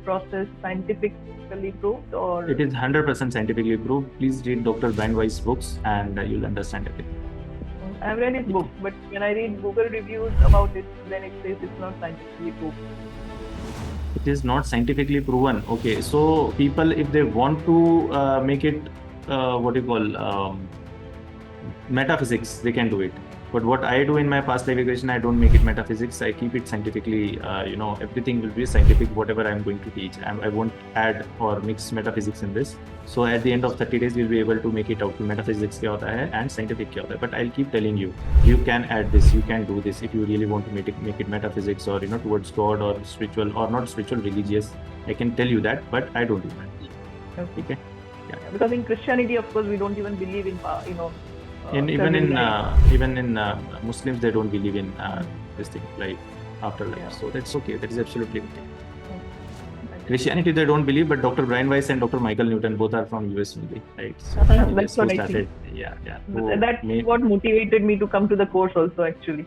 process scientifically proved, or It is 100% scientifically proved. Please read Dr. Brian Weiss' books and you'll understand everything. I've read his book, but when I read Google reviews about it, then it says it's not scientifically proved. It is not scientifically proven. Okay, so people, if they want to make it, metaphysics, they can do it. But what I do in my past life regression, I don't make it metaphysics. I keep it scientifically. Everything will be scientific, whatever I'm going to teach. I won't add or mix metaphysics in this. So at the end of 30 days, we'll be able to make it out to metaphysics kya hota hai and scientific kya hota hai. But I'll keep telling you, you can add this, you can do this if you really want to make it metaphysics or towards God or spiritual or not spiritual, religious. I can tell you that, but I don't do that. Okay. Yeah. Because in Christianity, of course, we don't even believe in even in Muslims, they don't believe in this thing like afterlife. Yeah. So that's okay. That is absolutely okay. Christianity they don't believe, but Dr. Brian Weiss and Dr. Michael Newton both are from US only, right? So that's what I think. Yeah. That's what motivated me to come to the course also, actually.